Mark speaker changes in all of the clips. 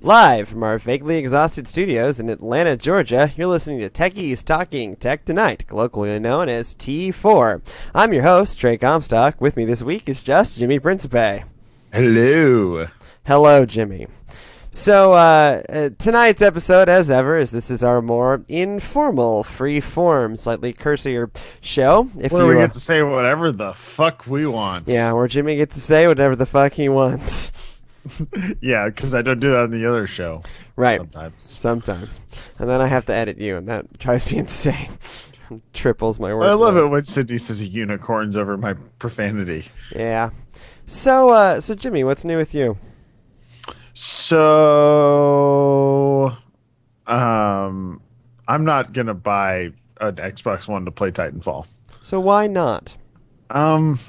Speaker 1: Live from our vaguely exhausted studios in Atlanta, Georgia, you're listening to Techies Talking Tech Tonight, colloquially known as T4. I'm your host, Trey Comstock. With me this week is just Jimmy Principe.
Speaker 2: Hello.
Speaker 1: Hello, Jimmy. So, tonight's episode, as ever, this is our more informal, free-form, slightly cursier show.
Speaker 2: Where we get to say whatever the fuck we want.
Speaker 1: Yeah, where Jimmy gets to say whatever the fuck he wants.
Speaker 2: Yeah, because I don't do that on the other show.
Speaker 1: Right.
Speaker 2: Sometimes.
Speaker 1: And then I have to edit you, and that drives me insane. Triples my work.
Speaker 2: I love it when Sydney says unicorns over my profanity.
Speaker 1: Yeah. So Jimmy, what's new with you?
Speaker 2: So, I'm not going to buy an Xbox One to play Titanfall.
Speaker 1: So why not?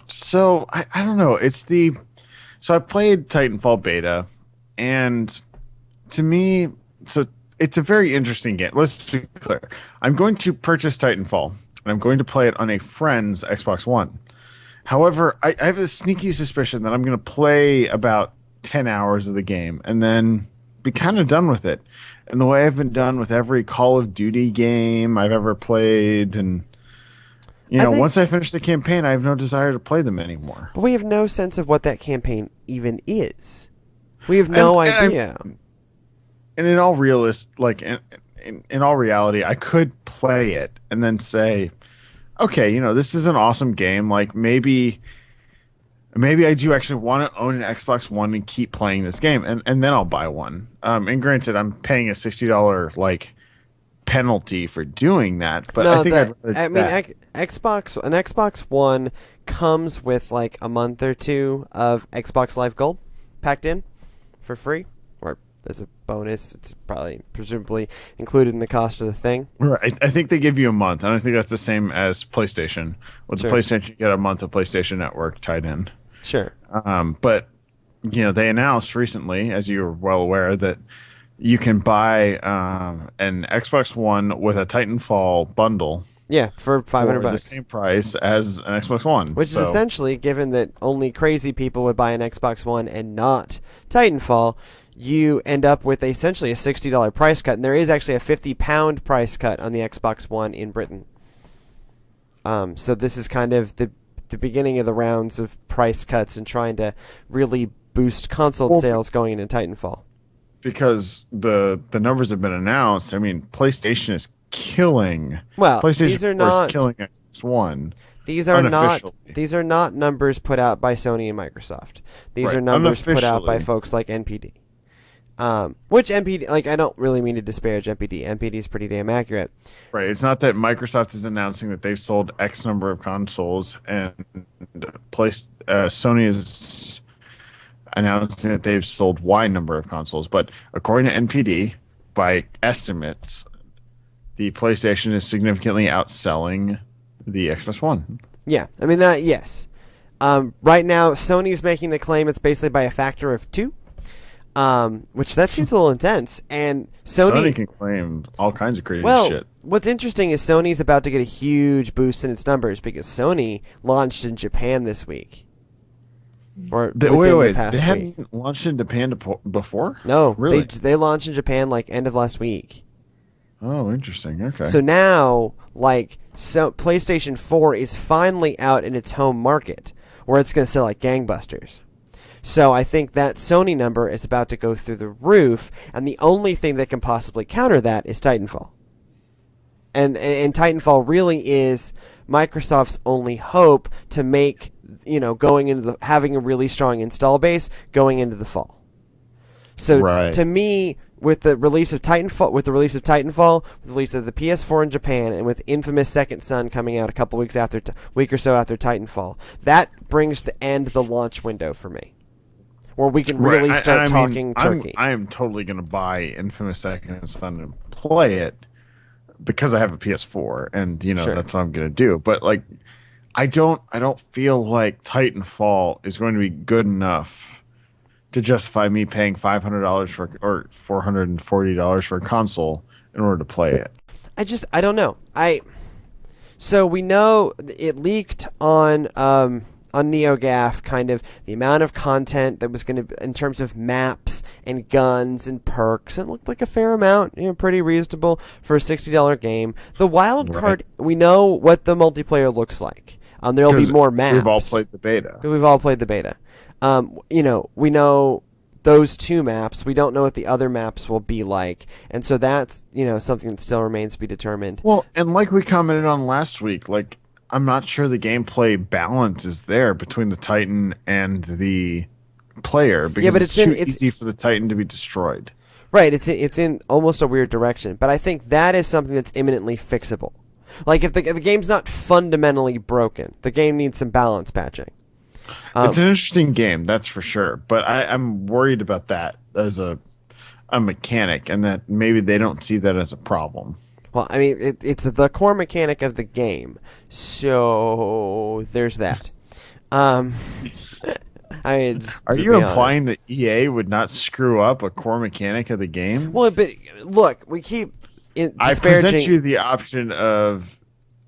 Speaker 2: So I don't know. So I played Titanfall beta, and to me, so it's a very interesting game. Let's be clear. I'm going to purchase Titanfall, and I'm going to play it on a friend's Xbox One. However, I have a sneaky suspicion that I'm going to play about 10 hours of the game and then be kind of done with it. And the way I've been done with every Call of Duty game I've ever played, and once I finish the campaign, I have no desire to play them anymore.
Speaker 1: But we have no sense of what that campaign even is. We have no idea.
Speaker 2: And in all in all reality, I could play it and then say, okay, this is an awesome game. Like maybe I do actually want to own an Xbox One and keep playing this game, and then I'll buy one. And granted, I'm paying a $60 penalty for doing that, but
Speaker 1: no,
Speaker 2: I think
Speaker 1: Xbox One comes with like a month or two of Xbox Live Gold packed in for free, or as a bonus. It's presumably included in the cost of the thing.
Speaker 2: Right. I think they give you a month. I don't think that's the same as PlayStation. With the PlayStation, you get a month of PlayStation Network tied in.
Speaker 1: Sure.
Speaker 2: But they announced recently, as you're well aware, that you can buy an Xbox One with a Titanfall bundle.
Speaker 1: Yeah, for $500.
Speaker 2: The same price as an Xbox One.
Speaker 1: Which is essentially, given that only crazy people would buy an Xbox One and not Titanfall, you end up with essentially a $60 price cut. And there is actually a £50 price cut on the Xbox One in Britain. So this is kind of the beginning of the rounds of price cuts and trying to really boost console sales going into Titanfall.
Speaker 2: Because the numbers have been announced. I mean, PlayStation is killing.
Speaker 1: Well,
Speaker 2: PlayStation
Speaker 1: these are not
Speaker 2: killing Xbox One.
Speaker 1: These are not numbers put out by Sony and Microsoft. These are numbers put out by folks like NPD. Which NPD, I don't really mean to disparage NPD. NPD is pretty damn accurate.
Speaker 2: Right. It's not that Microsoft is announcing that they've sold X number of consoles and Sony is announcing that they've sold Y number of consoles. But according to NPD, by estimates, the PlayStation is significantly outselling the Xbox One.
Speaker 1: Yeah. I mean, yes. Right now, Sony's making the claim it's basically by a factor of 2. Which that seems a little intense. And Sony
Speaker 2: can claim all kinds of crazy shit.
Speaker 1: What's interesting is Sony's about to get a huge boost in its numbers because Sony launched in Japan this week. Or
Speaker 2: they hadn't launched in Japan before?
Speaker 1: No,
Speaker 2: really.
Speaker 1: They launched in Japan end of last week.
Speaker 2: Oh, interesting. Okay.
Speaker 1: So now, PlayStation 4 is finally out in its home market, where it's going to sell like gangbusters. So I think that Sony number is about to go through the roof, and the only thing that can possibly counter that is Titanfall. And Titanfall really is Microsoft's only hope to make, going into having a really strong install base going into the fall. So to me, with the release of Titanfall, with the release of the release of the PS4 in Japan, and with Infamous Second Son coming out a week or so after Titanfall, that brings the end of the launch window for me, where we can really start talking turkey.
Speaker 2: I am totally going to buy Infamous Second Son and play it because I have a PS4, and
Speaker 1: Sure.
Speaker 2: That's what I'm going to do. But I don't feel like Titanfall is going to be good enough to justify me paying $500 or $440 for a console in order to play it.
Speaker 1: I don't know. So we know it leaked on NeoGAF kind of the amount of content that was going to, in terms of maps and guns and perks, it looked like a fair amount, pretty reasonable for a $60 game. The wild card, we know what the multiplayer looks like. There'll be more maps.
Speaker 2: We've all played the beta.
Speaker 1: We know those 2 maps. We don't know what the other maps will be like, and so that's something that still remains to be determined.
Speaker 2: Well, and like we commented on last week, like I'm not sure the gameplay balance is there between the Titan and the player because it's too easy for the Titan to be destroyed.
Speaker 1: Right, it's in almost a weird direction, but I think that is something that's imminently fixable. Like if the game's not fundamentally broken, the game needs some balance patching.
Speaker 2: It's an interesting game, that's for sure, but I'm worried about that as a mechanic, and that maybe they don't see that as a problem.
Speaker 1: Well, I mean, it's the core mechanic of the game, so there's that. Are
Speaker 2: you implying that EA would not screw up a core mechanic of the game?
Speaker 1: Well, but look, we keep disparaging.
Speaker 2: I present you the option of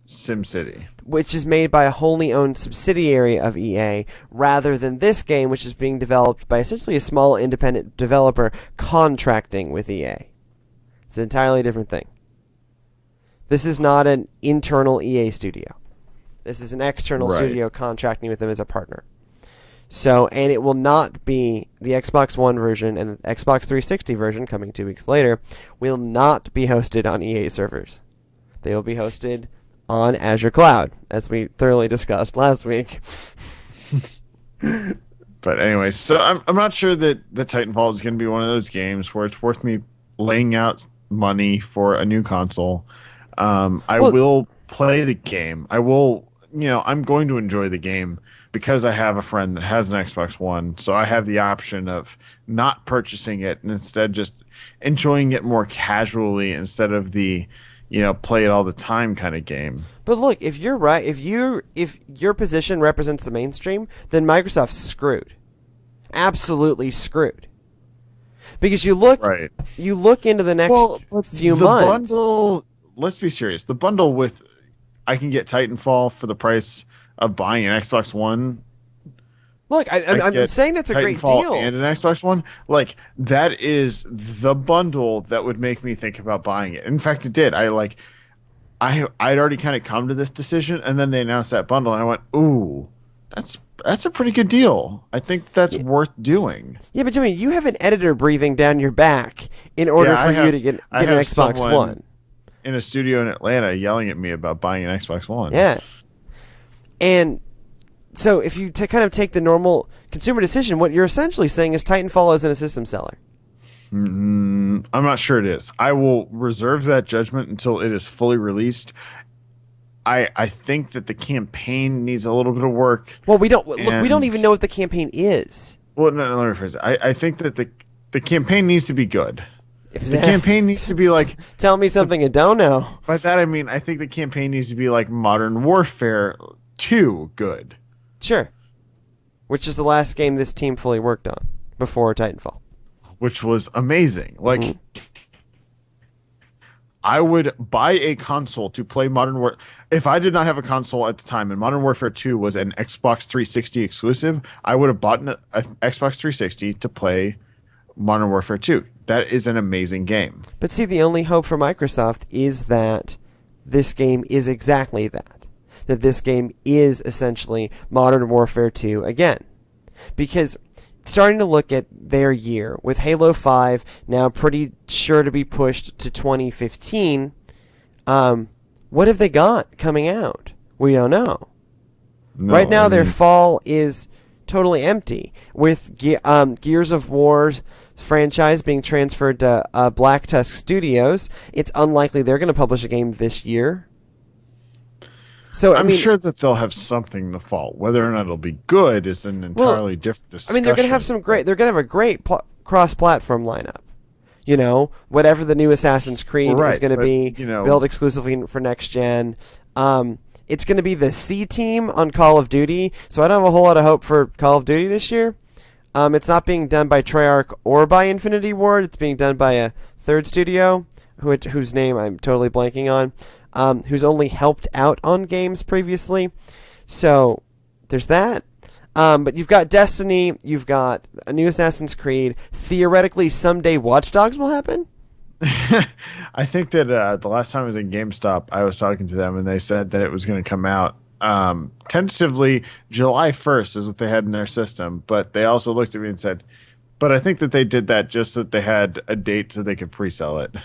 Speaker 2: SimCity,
Speaker 1: which is made by a wholly owned subsidiary of EA, rather than this game, which is being developed by essentially a small independent developer contracting with EA. It's an entirely different thing. This is not an internal EA studio. This is an external studio contracting with them as a partner. So, and it will not be the Xbox One version, and the Xbox 360 version, coming 2 weeks later, will not be hosted on EA servers. They will be hosted on Azure Cloud, as we thoroughly discussed last week.
Speaker 2: But anyway, so I'm not sure that the Titanfall is going to be one of those games where it's worth me laying out money for a new console. I will play the game. I'm going to enjoy the game because I have a friend that has an Xbox One, so I have the option of not purchasing it and instead just enjoying it more casually instead of the, play it all the time kind of game.
Speaker 1: But look, if you're right, if your position represents the mainstream, then Microsoft's screwed. Absolutely screwed. Because you look into the next few months.
Speaker 2: Bundle, let's be serious. The bundle with I can get Titanfall for the price of buying an Xbox One.
Speaker 1: Look, I'm saying that's a great deal.
Speaker 2: And an Xbox One, like that is the bundle that would make me think about buying it. In fact, it did. I'd already kind of come to this decision, and then they announced that bundle, and I went, "Ooh, that's a pretty good deal. I think that's worth doing."
Speaker 1: Yeah, but Jimmy, you have an editor breathing down your back in order for you to get an Xbox One.
Speaker 2: In a studio in Atlanta yelling at me about buying an Xbox One.
Speaker 1: Yeah. And so if you kind of take the normal consumer decision, what you're essentially saying is Titanfall isn't a system seller.
Speaker 2: I'm not sure it is. I will reserve that judgment until it is fully released. I think that the campaign needs a little bit of work.
Speaker 1: Well, we don't even know what the campaign is.
Speaker 2: Well, no, let me rephrase it. I think that the campaign needs to be good. The campaign needs to be like...
Speaker 1: Tell me something I don't know.
Speaker 2: By that I mean, I think the campaign needs to be like Modern Warfare 2 good.
Speaker 1: Sure. Which is the last game this team fully worked on before Titanfall.
Speaker 2: Which was amazing. Like, I would buy a console to play Modern Warfare. If I did not have a console at the time and Modern Warfare 2 was an Xbox 360 exclusive, I would have bought an Xbox 360 to play Modern Warfare 2. That is an amazing game.
Speaker 1: But see, the only hope for Microsoft is that this game is exactly that. That this game is essentially Modern Warfare 2 again. Because starting to look at their year, with Halo 5 now pretty sure to be pushed to 2015, what have they got coming out? We don't know. No, right now, their fall is totally empty, with Gears of War franchise being transferred to Black Tusk Studios. It's unlikely they're going to publish a game this year. So
Speaker 2: I'm sure that they'll have something in the fall. Whether or not it'll be good is an entirely different discussion.
Speaker 1: I mean, they're going to have they're going to have a great cross-platform lineup. Whatever the new Assassin's Creed is going to be, built exclusively for next gen. It's going to be the C team on Call of Duty, so I don't have a whole lot of hope for Call of Duty this year. It's not being done by Treyarch or by Infinity Ward. It's being done by a third studio, whose name I'm totally blanking on, who's only helped out on games previously. So there's that. But you've got Destiny, you've got a new Assassin's Creed. Theoretically, someday Watch Dogs will happen.
Speaker 2: I think that the last time I was in GameStop, I was talking to them, and they said that it was going to come out tentatively July 1st is what they had in their system. But they also looked at me and said, but I think that they did that just so that they had a date so they could pre-sell it.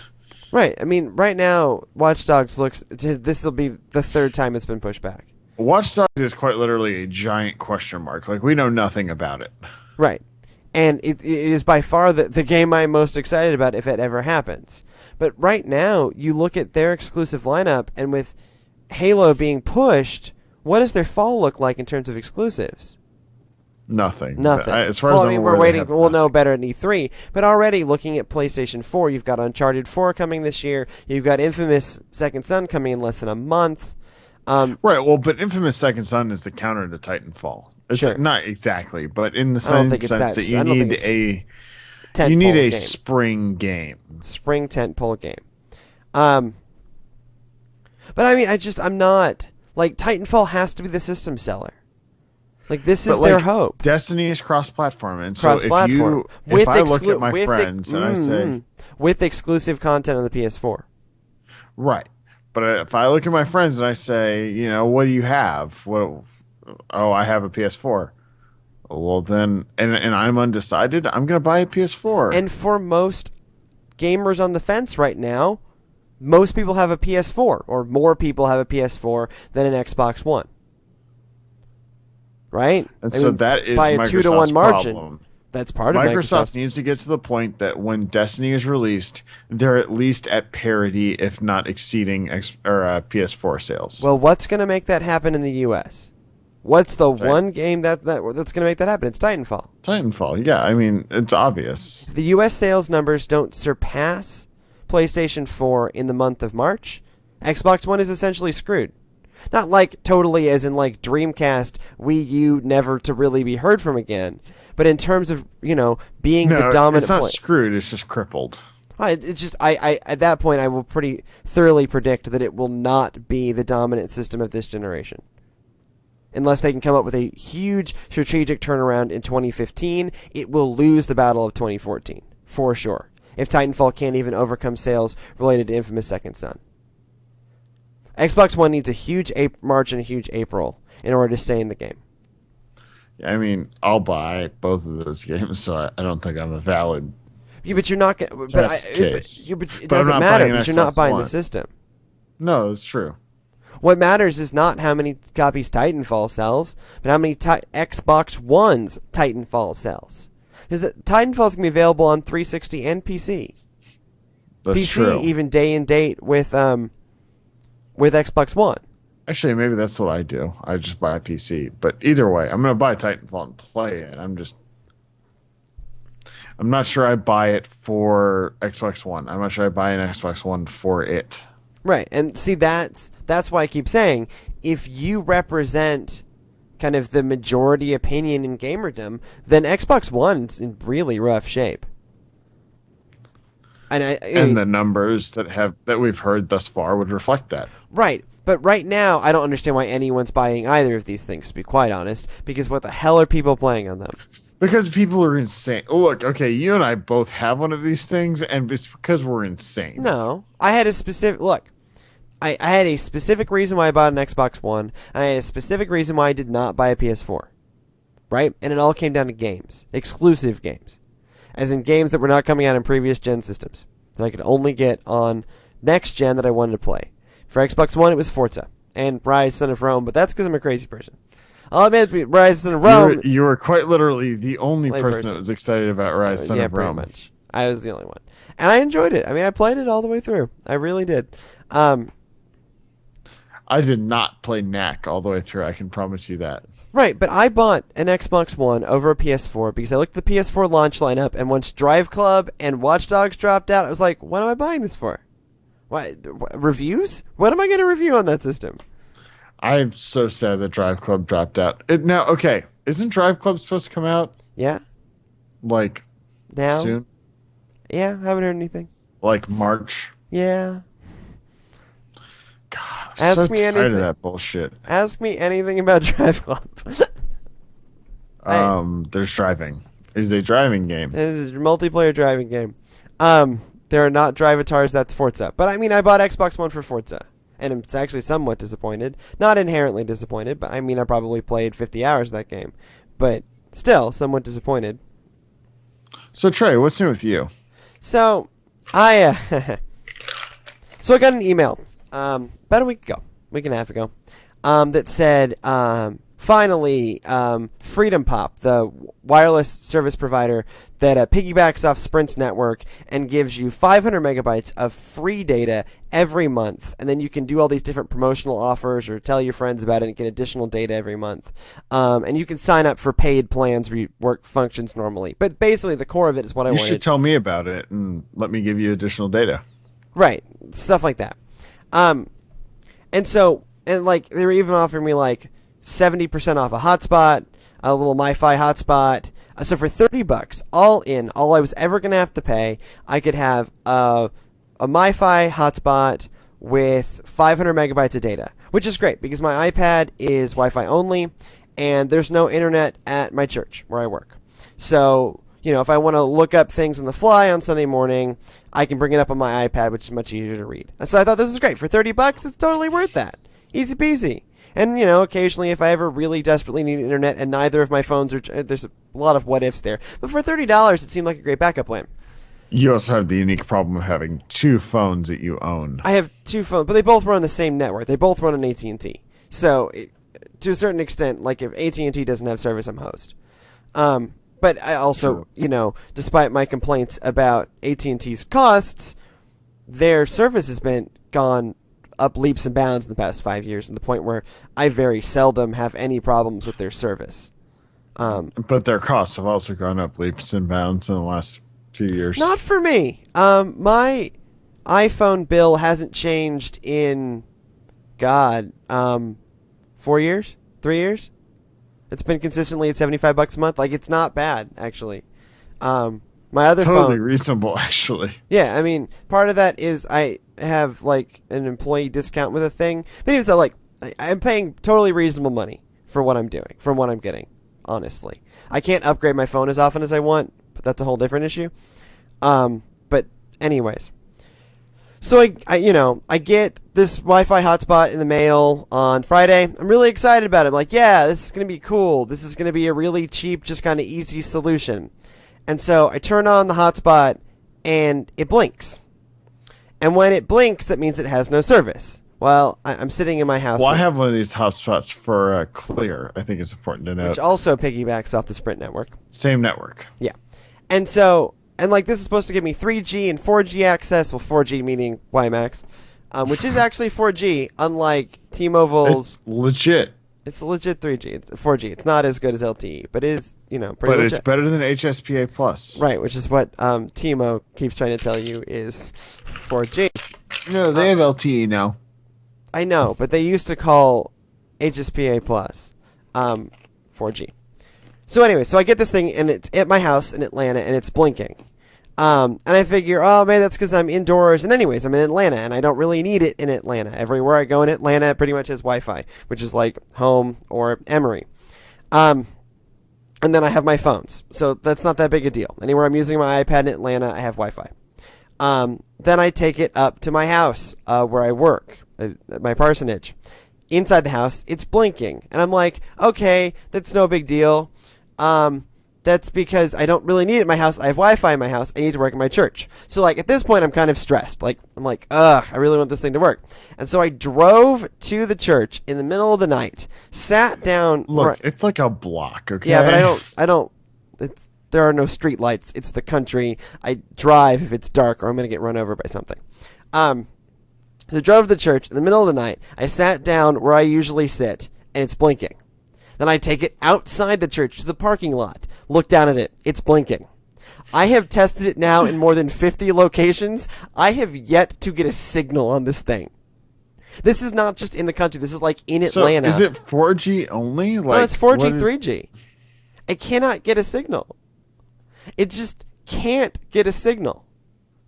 Speaker 1: Right. I mean, right now, Watch Dogs looks. This will be the third time it's been pushed back.
Speaker 2: Watch Dogs is quite literally a giant question mark. Like, we know nothing about it.
Speaker 1: Right. And it is by far the game I'm most excited about if it ever happens. But right now, you look at their exclusive lineup, and with Halo being pushed, what does their fall look like in terms of exclusives?
Speaker 2: Nothing.
Speaker 1: As
Speaker 2: far as I'm aware,
Speaker 1: we're waiting. We'll
Speaker 2: nothing.
Speaker 1: know better at E3. But already looking at PlayStation 4, you've got Uncharted 4 coming this year. You've got Infamous Second Son coming in less than a month.
Speaker 2: Right. Well, but Infamous Second Son is the counter to Titanfall. It's
Speaker 1: Sure.
Speaker 2: Not exactly, but in the same sense that you need a spring game.
Speaker 1: Spring tentpole game. But I mean, I'm not like Titanfall has to be the system seller. Like this is their hope.
Speaker 2: Destiny is cross-platform, and so if I look at my friends and I say
Speaker 1: with exclusive content on the PS4,
Speaker 2: right. But if I look at my friends and I say, you know, what do you have? Oh, I have a PS4. Well, then, and I'm undecided. I'm going to buy a PS4.
Speaker 1: And for most gamers on the fence right now, most people have a PS4, or more people have a PS4 than an Xbox One. Right?
Speaker 2: And so that is
Speaker 1: by a
Speaker 2: Microsoft's
Speaker 1: 2-to-1 margin.
Speaker 2: problem.
Speaker 1: That's part of
Speaker 2: Microsoft needs to get to the point that when Destiny is released, they're at least at parity, if not exceeding PS4 sales.
Speaker 1: Well, what's going to make that happen in the U.S.? What's the one game that's going to make that happen? It's Titanfall.
Speaker 2: Titanfall, yeah. I mean, it's obvious.
Speaker 1: If the U.S. sales numbers don't surpass PlayStation 4 in the month of March, Xbox One is essentially screwed. Not like totally as in like Dreamcast, Wii U, never to really be heard from again. But in terms of, being the dominant
Speaker 2: it's not screwed, it's just crippled.
Speaker 1: It's just, I at that point, I will pretty thoroughly predict that it will not be the dominant system of this generation. Unless they can come up with a huge strategic turnaround in 2015, it will lose the battle of 2014, for sure. If Titanfall can't even overcome sales related to Infamous Second Son. Xbox One needs a huge March and a huge April in order to stay in the game.
Speaker 2: I mean, I'll buy both of those games, so I don't think I'm a valid.
Speaker 1: Yeah, but you're not. But it doesn't matter. But you're not buying the system.
Speaker 2: No, it's true.
Speaker 1: What matters is not how many copies Titanfall sells, but how many Xbox One's Titanfall sells. Because Titanfall's gonna be available on 360 and PC.
Speaker 2: That's
Speaker 1: PC
Speaker 2: true.
Speaker 1: Even day and date with Xbox One.
Speaker 2: Actually, maybe that's what I do. I just buy a PC. But either way, I'm going to buy Titanfall and play it. I'm not sure I buy it for Xbox One. I'm not sure I buy an Xbox One for it.
Speaker 1: Right. And see, that's why I keep saying, if you represent kind of the majority opinion in gamerdom, then Xbox One's in really rough shape. And
Speaker 2: the numbers that we've heard thus far would reflect that.
Speaker 1: Right. But right now, I don't understand why anyone's buying either of these things, to be quite honest, because what the hell are people playing on them?
Speaker 2: Because people are insane. Oh, look, okay, you and I both have one of these things, and it's because we're insane.
Speaker 1: No. I had a specific... Look, I had a specific reason why I bought an Xbox One, and I had a specific reason why I did not buy a PS4. Right? And it all came down to games. Exclusive games. As in games that were not coming out in previous gen systems. That I could only get on next gen that I wanted to play. For Xbox One, it was Forza and Rise, Son of Rome, but that's because I'm a crazy person. I'll admit, Rise, Son of Rome...
Speaker 2: You were quite literally the only person that was excited about Rise, Son of Rome.
Speaker 1: Yeah, pretty much. I was the only one. And I enjoyed it. I mean, I played it all the way through. I really did.
Speaker 2: I did not play Knack all the way through, I can promise you that.
Speaker 1: Right, but I bought an Xbox One over a PS4 because I looked at the PS4 launch lineup, and once Drive Club and Watch Dogs dropped out, I was like, what am I buying this for? What, reviews? What am I going to review on that system?
Speaker 2: I'm so sad that Drive Club dropped out. Now, okay, isn't Drive Club supposed to come out?
Speaker 1: Yeah.
Speaker 2: Like,
Speaker 1: now?
Speaker 2: soon?
Speaker 1: Yeah, haven't heard anything.
Speaker 2: Like March?
Speaker 1: Yeah.
Speaker 2: God, I'm so tired of that bullshit.
Speaker 1: Ask me anything about Drive Club.
Speaker 2: There's driving. It is a driving game.
Speaker 1: This is a multiplayer driving game. There are not drivatars. That's Forza. But I mean, I bought Xbox One for Forza, and I'm actually somewhat disappointed. Not inherently disappointed, but I mean, I probably played 50 hours of that game, but still somewhat disappointed.
Speaker 2: So Trey, what's new with you?
Speaker 1: So I so I got an email about a week and a half ago, that said, finally, Freedom Pop, the wireless service provider that piggybacks off Sprint's network and gives you 500 megabytes of free data every month, and then you can do all these different promotional offers or tell your friends about it and get additional data every month. And you can sign up for paid plans where your work functions normally. But basically, the core of it is what I wanted.
Speaker 2: You should tell me about it and let me give you additional data.
Speaker 1: Right, stuff like that. And so, and like, they were even offering me like 70% off a hotspot, a little MiFi hotspot. So for $30, all in, all I was ever going to have to pay, I could have a MiFi hotspot with 500 megabytes of data, which is great because my iPad is Wi-Fi only, and there's no internet at my church where I work. So, you know, if I want to look up things on the fly on Sunday morning, I can bring it up on my iPad, which is much easier to read. And so I thought this was great. For $30, it's totally worth that. Easy peasy. And, you know, occasionally if I ever really desperately need internet and neither of my phones are... There's a lot of what-ifs there. But for $30, it seemed like a great backup plan.
Speaker 2: You also have the unique problem of having two phones that you own.
Speaker 1: I have two phones, but they both run on the same network. They both run on AT&T. So, to a certain extent, like if AT&T doesn't have service, I'm host. But I also, you know, despite my complaints about AT&T's costs, their service has been gone up leaps and bounds in the past 5 years, to the point where I very seldom have any problems with their service.
Speaker 2: But their costs have also gone up leaps and bounds in the last few years.
Speaker 1: Not for me. My iPhone bill hasn't changed in, 4 years? 3 years? It's been consistently at $75 a month. Like, it's not bad, actually. My other
Speaker 2: totally
Speaker 1: phone,
Speaker 2: reasonable, actually.
Speaker 1: yeah, I mean, part of that is I have like an employee discount with a thing. But even so, like, I'm paying totally reasonable money for what I'm doing, from what I'm getting. Honestly, I can't upgrade my phone as often as I want, but that's a whole different issue. But anyways, so I get this Wi-Fi hotspot in the mail on Friday. I'm really excited about it. I'm like, yeah, this is gonna be cool. This is gonna be a really cheap, just kind of easy solution. And so I turn on the hotspot, and it blinks. And when it blinks, that means it has no service. Well, I'm sitting in my house.
Speaker 2: Well, I have one of these hotspots for Clear. I think it's important to note.
Speaker 1: Which also piggybacks off the Sprint network.
Speaker 2: Same network.
Speaker 1: Yeah. And so, and like, this is supposed to give me 3G and 4G access. Well, 4G meaning WiMAX, which is actually 4G, unlike T-Mobile's.
Speaker 2: It's legit.
Speaker 1: It's legit 3G. It's 4G. It's not as good as LTE, but it is, pretty
Speaker 2: But
Speaker 1: legit.
Speaker 2: it's better than HSPA Plus.
Speaker 1: Right, which is what T-Mo keeps trying to tell you is 4G.
Speaker 2: No, they have LTE now.
Speaker 1: I know, but they used to call HSPA Plus 4G. So anyway, so I get this thing, and it's at my house in Atlanta, and it's blinking. And I figure, oh, maybe that's because I'm indoors. And anyways, I'm in Atlanta, and I don't really need it in Atlanta. Everywhere I go in Atlanta pretty much has Wi-Fi, which is like home or Emory. And then I have my phones, so that's not that big a deal. Anywhere I'm using my iPad in Atlanta, I have Wi-Fi. Then I take it up to my house where I work, at my parsonage. Inside the house, it's blinking. And I'm like, okay, that's no big deal. That's because I don't really need it in my house. I have Wi-Fi in my house. I need to work in my church. So, like, at this point, I'm kind of stressed. Like, I'm like, ugh, I really want this thing to work. And so I drove to the church in the middle of the night, sat down.
Speaker 2: Look, it's like a block, okay?
Speaker 1: Yeah, but there are no street lights. It's the country. I drive if it's dark or I'm going to get run over by something. So I drove to the church in the middle of the night. I sat down where I usually sit, and it's blinking. Then I take it outside the church to the parking lot. Look down at it. It's blinking. I have tested it now in more than 50 locations. I have yet to get a signal on this thing. This is not just in the country. This is like in Atlanta.
Speaker 2: So is it 4G only? Like,
Speaker 1: no, it's 4G, 3G. I cannot get a signal. It just can't get a signal.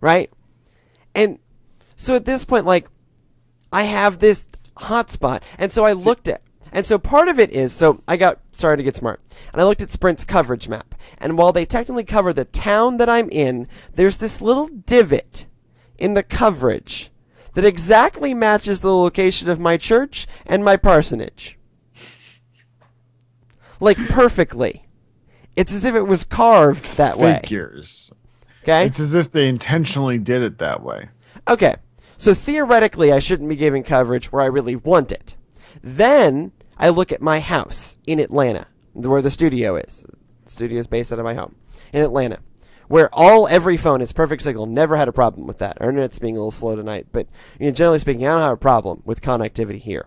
Speaker 1: Right? And so at this point, like, I have this hotspot. And so I looked at And so part of it is, so I got started to get smart, and I looked at Sprint's coverage map. And while they technically cover the town that I'm in, there's this little divot in the coverage that exactly matches the location of my church and my parsonage. Like, perfectly. It's as if it was carved that way.
Speaker 2: Figures.
Speaker 1: Okay?
Speaker 2: It's as if they intentionally did it that way.
Speaker 1: Okay. So theoretically, I shouldn't be giving coverage where I really want it. Then I look at my house in Atlanta, where the studio is. The studio is based out of my home in Atlanta, where every phone is perfect signal. Never had a problem with that. Our internet's being a little slow tonight, but generally speaking, I don't have a problem with connectivity here.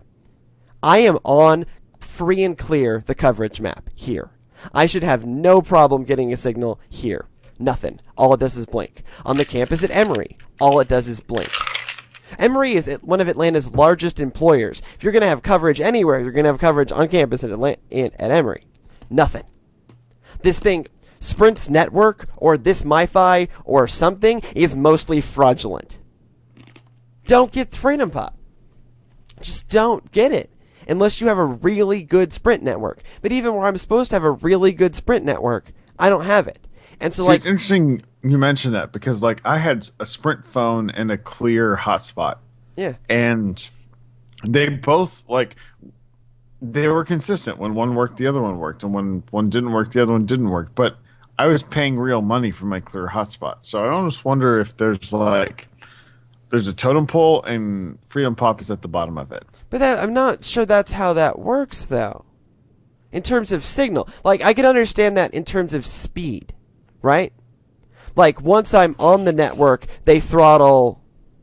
Speaker 1: I am on free and clear the coverage map here. I should have no problem getting a signal here. Nothing. All it does is blink. On the campus at Emory, all it does is blink. Emory is one of Atlanta's largest employers. If you're going to have coverage anywhere, you're going to have coverage on campus at Emory. Nothing. This thing, Sprint's network, or this MiFi, or something, is mostly fraudulent. Don't get Freedom Pop. Just don't get it. Unless you have a really good Sprint network. But even where I'm supposed to have a really good Sprint network, I don't have it. And so,
Speaker 2: it's interesting you mentioned that because, I had a Sprint phone and a clear hotspot.
Speaker 1: Yeah.
Speaker 2: And they both, they were consistent. When one worked, the other one worked. And when one didn't work, the other one didn't work. But I was paying real money for my clear hotspot. So I almost wonder if there's a totem pole and Freedom Pop is at the bottom of it.
Speaker 1: But I'm not sure that's how that works, though. In terms of signal. I can understand that in terms of speed, right? Once I'm on the network, they throttle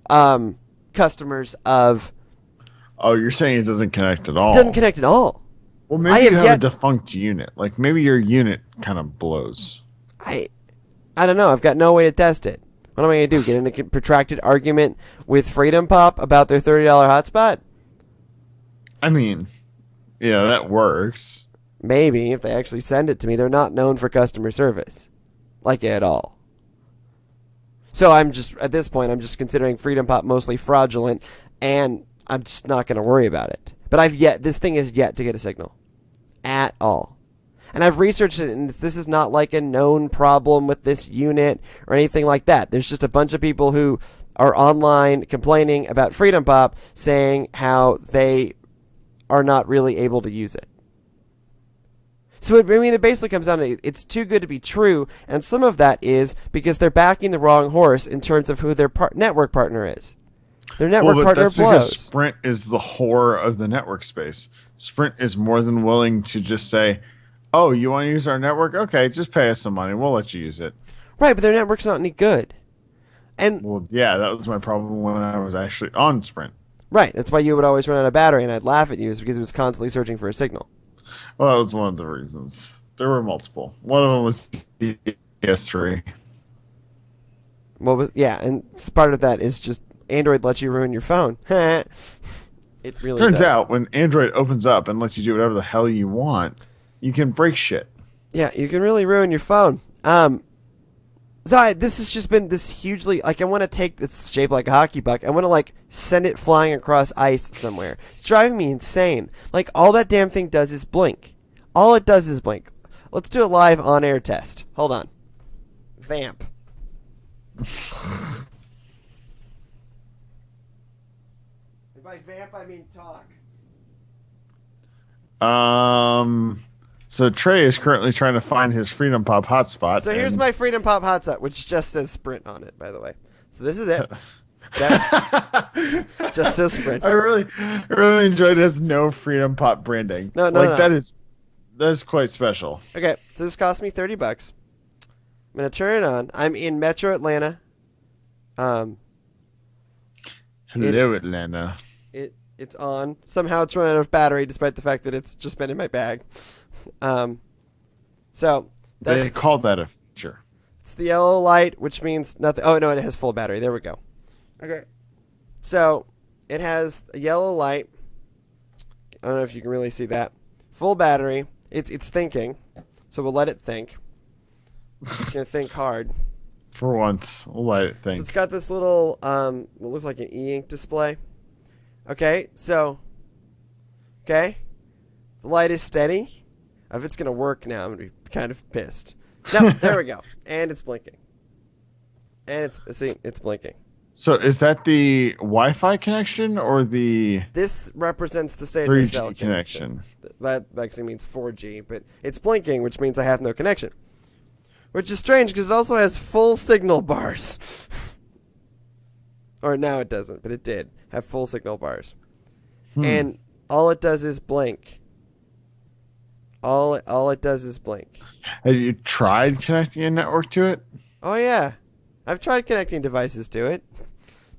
Speaker 1: customers of...
Speaker 2: Oh, you're saying it doesn't connect at all?
Speaker 1: It doesn't connect at all.
Speaker 2: Well, maybe you have a defunct unit. Maybe your unit kind of blows.
Speaker 1: I don't know. I've got no way to test it. What am I going to do? Get in a protracted argument with Freedom Pop about their $30 hotspot?
Speaker 2: I mean, yeah, that works.
Speaker 1: Maybe, if they actually send it to me. They're not known for customer service. At all. So at this point, I'm just considering Freedom Pop mostly fraudulent, and I'm just not going to worry about it. But this thing is yet to get a signal. At all. And I've researched it, and this is not a known problem with this unit or anything like that. There's just a bunch of people who are online complaining about Freedom Pop, saying how they are not really able to use it. So, it basically comes down to it's too good to be true, and some of that is because they're backing the wrong horse in terms of who their network partner is. Their network partner
Speaker 2: that's
Speaker 1: blows.
Speaker 2: Because Sprint is the whore of the network space. Sprint is more than willing to just say, oh, you want to use our network? Okay, just pay us some money. We'll let you use it.
Speaker 1: Right, but their network's not any good.
Speaker 2: Well, yeah, that was my problem when I was actually on Sprint.
Speaker 1: Right, that's why you would always run out of battery, and I'd laugh at you, is because it was constantly searching for a signal.
Speaker 2: Well, that was one of the reasons. There were multiple. One of them was PS3.
Speaker 1: And part of that is just Android lets you ruin your phone. It really
Speaker 2: Turns
Speaker 1: does.
Speaker 2: out when Android opens up and lets you do whatever the hell you want, you can break shit.
Speaker 1: Yeah, you can really ruin your phone. So this has just been this hugely, I want to take it's shaped like a hockey puck. I want to send it flying across ice somewhere. It's driving me insane. All that damn thing does is blink. All it does is blink. Let's do a live on-air test. Hold on. Vamp. And by vamp, I mean talk.
Speaker 2: So Trey is currently trying to find his Freedom Pop hotspot.
Speaker 1: So here's my Freedom Pop hotspot, which just says Sprint on it, by the way. So this is it. That just says Sprint.
Speaker 2: I really enjoyed it. It has no Freedom Pop branding.
Speaker 1: No.
Speaker 2: That is quite special.
Speaker 1: Okay, so this cost me $30. I'm gonna turn it on. I'm in Metro Atlanta.
Speaker 2: Hello, Atlanta.
Speaker 1: It's on. Somehow it's run out of battery, despite the fact that it's just been in my bag. So
Speaker 2: They call that a feature.
Speaker 1: It's the yellow light, which means nothing. Oh no, it has full battery. There we go. Okay. So it has a yellow light. I don't know if you can really see that. Full battery. It's thinking, so we'll let it think. It's gonna think hard.
Speaker 2: For once, we'll let it think.
Speaker 1: So it's got this little what looks like an e-ink display. Okay, so The light is steady. If it's going to work now, I'm going to be kind of pissed. No, there we go. And it's blinking. And it's blinking.
Speaker 2: So is that the Wi-Fi connection or the
Speaker 1: This represents the state of the cell
Speaker 2: 3G connection?
Speaker 1: That actually means 4G, but it's blinking, which means I have no connection. Which is strange because it also has full signal bars. Or now it doesn't, but it did have full signal bars. And all it does is blink. All it does is blink.
Speaker 2: Have you tried connecting a network to it?
Speaker 1: Oh yeah, I've tried connecting devices to it.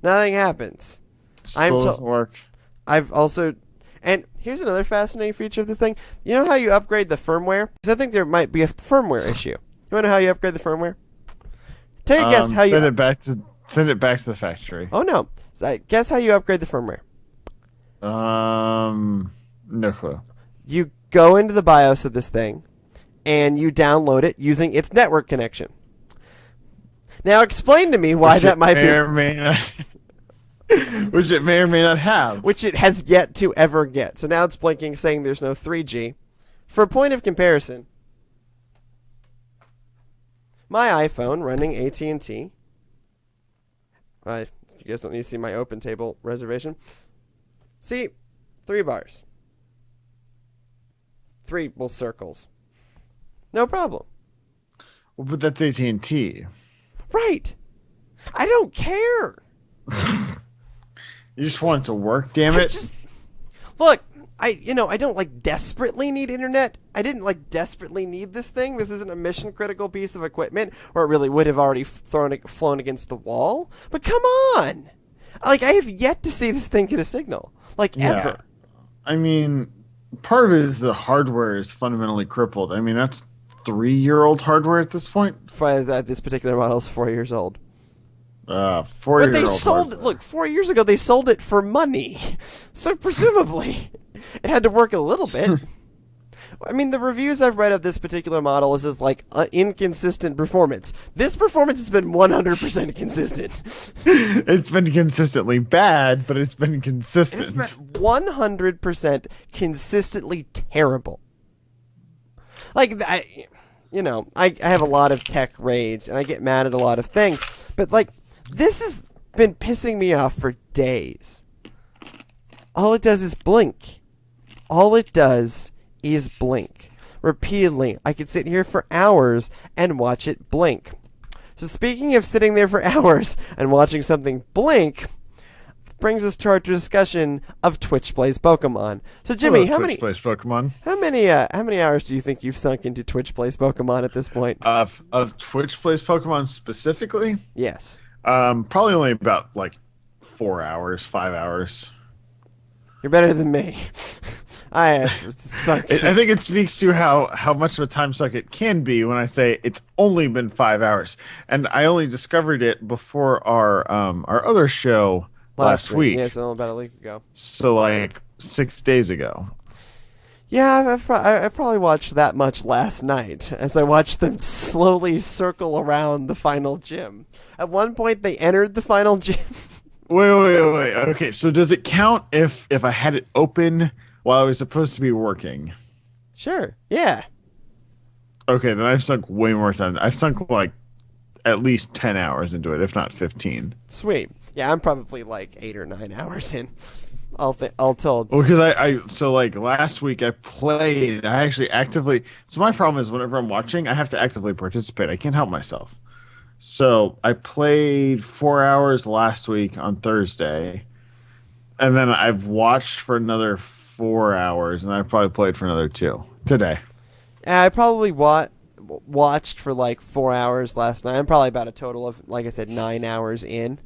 Speaker 1: Nothing happens.
Speaker 2: Still doesn't work.
Speaker 1: I've also, and here's another fascinating feature of this thing. You know how you upgrade the firmware? Because I think there might be a firmware issue. You want to know how you upgrade the firmwear? Take a guess how you
Speaker 2: send it back to the factory.
Speaker 1: Oh no! Guess how you upgrade the firmware.
Speaker 2: No clue.
Speaker 1: You go into the BIOS of this thing, and you download it using its network connection. Now explain to me why that might be.
Speaker 2: Which it may or may not have.
Speaker 1: Which it has yet to ever get. So now it's blinking, saying there's no 3G. For a point of comparison, my iPhone running AT&T. You guys don't need to see my open table reservation. See, 3 bars. 3 circles. No problem.
Speaker 2: Well, but that's AT&T.
Speaker 1: Right. I don't care.
Speaker 2: You just want it to work, damn it.
Speaker 1: Look, I don't desperately need internet. I didn't desperately need this thing. This isn't a mission critical piece of equipment where it really would have already flown against the wall. But come on. I have yet to see this thing get a signal. Ever.
Speaker 2: I mean, part of it is the hardware is fundamentally crippled. I mean, that's 3-year-old hardware at this point.
Speaker 1: This particular model is 4 years old.
Speaker 2: 4-year-old.
Speaker 1: But they sold it. Look, 4 years ago they sold it for money, so presumably it had to work a little bit. I mean, the reviews I've read of this particular model is inconsistent performance. This performance has been 100% consistent.
Speaker 2: It's been consistently bad, but it's been consistent.
Speaker 1: It's been 100% consistently terrible. I have a lot of tech rage, and I get mad at a lot of things, but this has been pissing me off for days. All it does is blink. All it does is blink. Repeatedly. I could sit here for hours and watch it blink. So speaking of sitting there for hours and watching something blink, brings us to our discussion of Twitch Plays Pokemon. So Jimmy, how many hours do you think you've sunk into Twitch Plays Pokemon at this point?
Speaker 2: Of Twitch Plays Pokemon specifically?
Speaker 1: Yes.
Speaker 2: Probably only about 4 hours, 5 hours.
Speaker 1: You're better than me. I have sucked.
Speaker 2: I think it speaks to how much of a time suck it can be when I say it's only been 5 hours, and I only discovered it before our other show last week.
Speaker 1: Yeah, so about a week ago.
Speaker 2: So 6 days ago.
Speaker 1: Yeah, I probably watched that much last night as I watched them slowly circle around the final gym. At one point, they entered the final gym.
Speaker 2: Wait. Okay, so does it count if I had it open while I was supposed to be working?
Speaker 1: Sure. Yeah.
Speaker 2: Okay, then I've sunk way more time. I've sunk at least 10 hours into it, if not 15.
Speaker 1: Sweet. Yeah, I'm probably 8 or 9 hours in. All told.
Speaker 2: Well, because last week I played. I actually actively. So my problem is whenever I'm watching, I have to actively participate. I can't help myself. So I played 4 hours last week on Thursday, and then I've watched for another 4 hours, and I probably played for another 2 today.
Speaker 1: I probably watched for 4 hours last night. I'm probably about a total of, like I said, 9 hours in.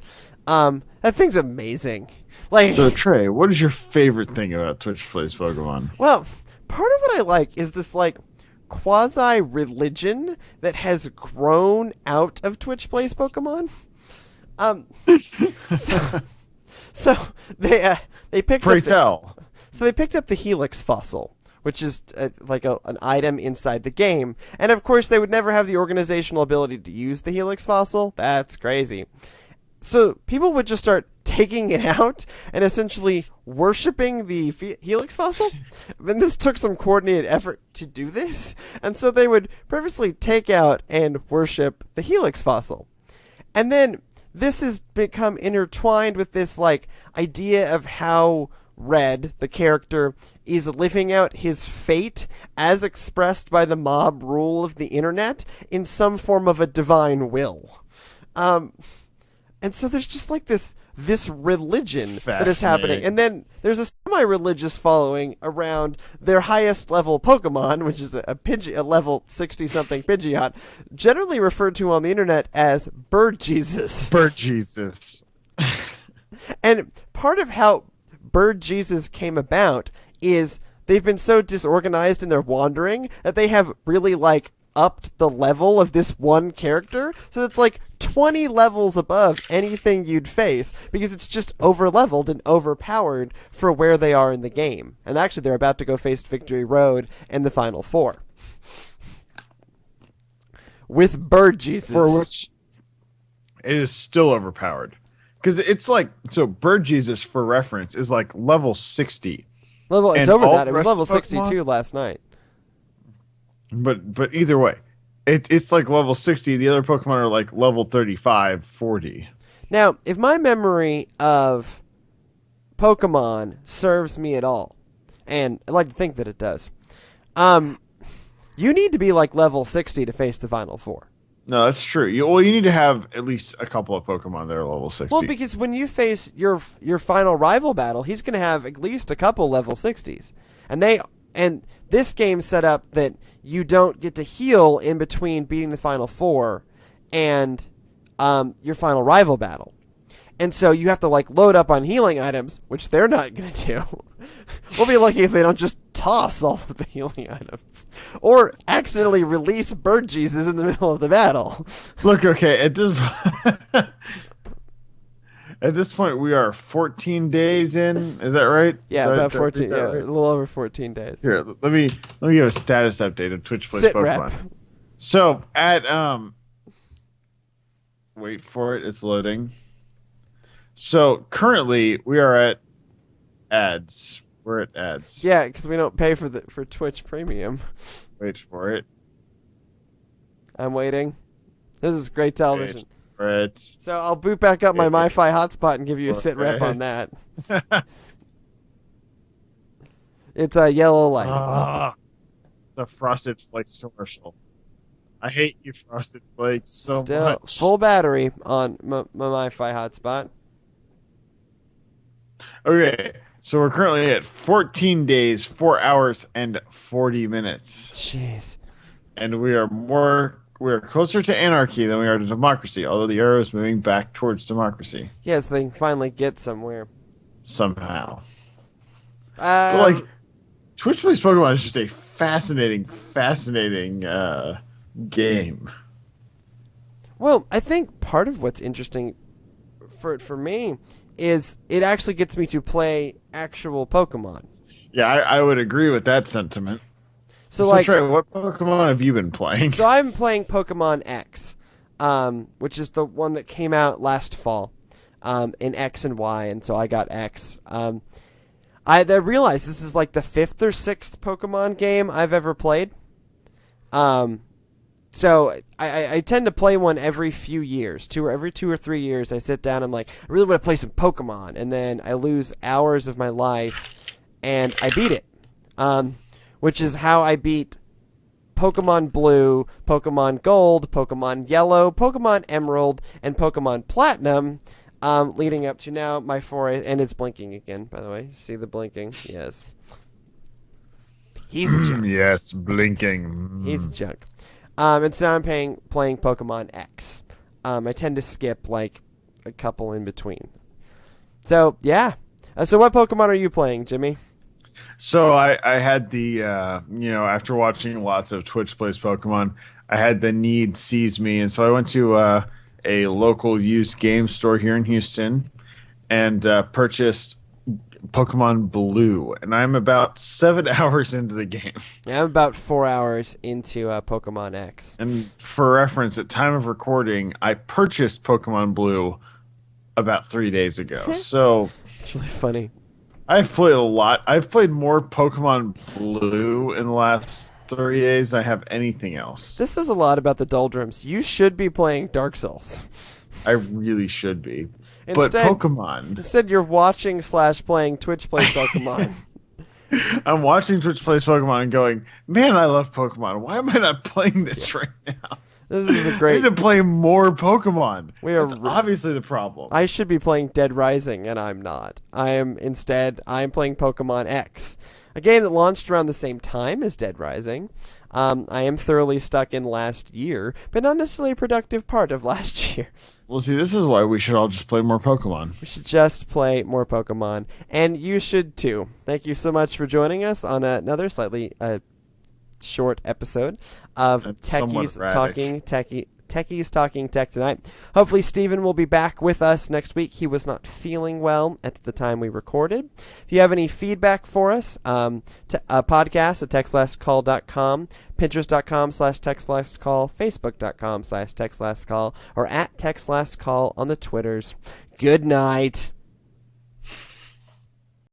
Speaker 1: That thing's amazing.
Speaker 2: So Trey, what is your favorite thing about Twitch Plays Pokemon?
Speaker 1: Well, part of what I like is this quasi-religion that has grown out of Twitch Plays Pokemon. So they picked
Speaker 2: Pray
Speaker 1: up
Speaker 2: tell.
Speaker 1: So they picked up the Helix fossil, which is an item inside the game. And of course, they would never have the organizational ability to use the Helix fossil. That's crazy. so people would just start taking it out and essentially worshiping the helix fossil. And this took some coordinated effort to do this. And so they would purposely take out and worship the helix fossil. And then this has become intertwined with this like idea of how Red, the character, is living out his fate as expressed by the mob rule of the internet in some form of a divine will. And so there's just like this religion that is happening. And then there's a semi-religious following around their highest level Pokemon, which is a level 60-something Pidgeot, generally referred to on the internet as Bird Jesus.
Speaker 2: Bird Jesus.
Speaker 1: And part of how Bird Jesus came about is they've been so disorganized in their wandering that they have really like upped the level of this one character, so it's like 20 levels above anything you'd face because it's just over-leveled and overpowered for where they are in the game. And actually they're about to go face Victory Road and the Final Four with Bird Jesus,
Speaker 2: for which it is still overpowered because it's like, so Bird Jesus, for reference, is like level 60.
Speaker 1: It's over that. It was level 62 last night.
Speaker 2: But either way, it's like level 60. The other Pokemon are like level 35, 40.
Speaker 1: Now, if my memory of Pokemon serves me at all, and I'd like to think that it does, you need to be like level 60 to face the Final Four.
Speaker 2: No, that's true. You need to have at least a couple of Pokemon that are level 60.
Speaker 1: Well, because when you face your final rival battle, he's going to have at least a couple level 60s. And this game's set up that you don't get to heal in between beating the Final Four and your final rival battle. And so you have to like load up on healing items, which they're not going to do. We'll be lucky if they don't just toss all of the healing items. Or accidentally release Bird Jesus in the middle of the battle.
Speaker 2: Look, okay, at this point we are 14 days in. Is that right?
Speaker 1: Yeah,
Speaker 2: so
Speaker 1: about 14. Yeah, right? A little over 14 days.
Speaker 2: Here, let me give a status update of Twitch Plays Pokemon.
Speaker 1: Rep.
Speaker 2: So at wait for it, it's loading. So currently we are at ads. We're at ads.
Speaker 1: Yeah, because we don't pay for Twitch Premium.
Speaker 2: Wait for it.
Speaker 1: I'm waiting. This is great television.
Speaker 2: Right.
Speaker 1: So I'll boot back up my MiFi hotspot and give you a sit rep on that. It's a yellow light.
Speaker 2: The Frosted Flakes commercial. I hate you, Frosted Flakes, so
Speaker 1: Still,
Speaker 2: much.
Speaker 1: full battery on my MiFi hotspot.
Speaker 2: Okay, so we're currently at 14 days, 4 hours, and 40 minutes.
Speaker 1: Jeez.
Speaker 2: And we are closer to anarchy than we are to democracy, although the arrow is moving back towards democracy.
Speaker 1: Yes, they can finally get somewhere.
Speaker 2: Somehow. But like, Twitch Plays Pokemon is just a fascinating game.
Speaker 1: Well, I think part of what's interesting for me is it actually gets me to play actual Pokemon.
Speaker 2: Yeah, I would agree with that sentiment.
Speaker 1: So like,
Speaker 2: Trey, what Pokemon have you been playing?
Speaker 1: So I'm playing Pokemon X, which is the one that came out last fall, in X and Y, and so I got X. I realized this is like the 5th or 6th Pokemon game I've ever played. So I tend to play one every few years. Every 2 or 3 years, I sit down. I'm like, I really want to play some Pokemon, and then I lose hours of my life, and I beat it. Which is how I beat Pokemon Blue, Pokemon Gold, Pokemon Yellow, Pokemon Emerald, and Pokemon Platinum, leading up to now my foray. And it's blinking again, by the way. See the blinking? Yes. He's junk.
Speaker 2: Yes, blinking.
Speaker 1: He's junk. And so now I'm playing Pokemon X. I tend to skip like a couple in between. So, yeah. So what Pokemon are you playing, Jimmy?
Speaker 2: So I had the, after watching lots of Twitch Plays Pokemon, I had the need seize me. And so I went to a local used game store here in Houston and purchased Pokemon Blue. And I'm about 7 hours into the game.
Speaker 1: Yeah, I'm about 4 hours into Pokemon X.
Speaker 2: And for reference, at time of recording, I purchased Pokemon Blue about 3 days ago. So
Speaker 1: It's really funny.
Speaker 2: I've played a lot. I've played more Pokemon Blue in the last 3 days than I have anything else.
Speaker 1: This says a lot about the doldrums. You should be playing Dark Souls.
Speaker 2: I really should be.
Speaker 1: Instead,
Speaker 2: but Pokemon.
Speaker 1: Instead, you're watching / playing Twitch plays Pokemon.
Speaker 2: I'm watching Twitch plays Pokemon and going, man, I love Pokemon. Why am I not playing this right now?
Speaker 1: This is a
Speaker 2: I
Speaker 1: great.
Speaker 2: need to play more Pokemon.
Speaker 1: That's
Speaker 2: obviously the problem.
Speaker 1: I should be playing Dead Rising, and I'm not. I'm playing Pokemon X, a game that launched around the same time as Dead Rising. I am thoroughly stuck in last year, but not necessarily a productive part of last year.
Speaker 2: Well, see, this is why we should all just play more Pokemon.
Speaker 1: We should just play more Pokemon, and you should too. Thank you so much for joining us on another slightly short episode of Techies Talking Tech tonight. Hopefully Steven will be back with us next week. He was not feeling well at the time we recorded. If you have any feedback for us, podcast at textlastcall.com, pinterest.com/textlastcall, facebook.com/textlastcall, or at textlastcall on the Twitters. Good night.